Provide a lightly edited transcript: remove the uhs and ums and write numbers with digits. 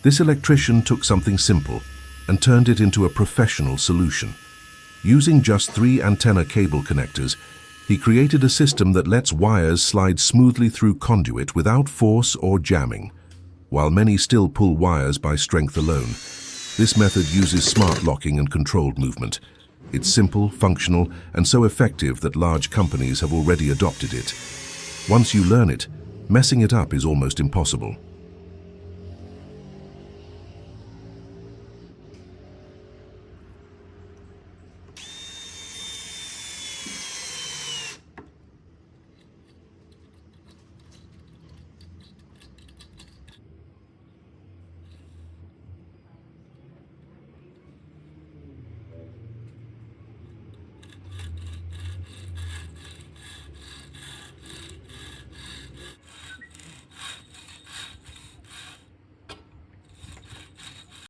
This electrician took something simple and turned it into a professional solution. Using just 3 antenna cable connectors, he created a system that lets wires slide smoothly through conduit without force or jamming. While many still pull wires by strength alone, this method uses smart locking and controlled movement. It's simple, functional, and so effective that large companies have already adopted it. Once you learn it, messing it up is almost impossible.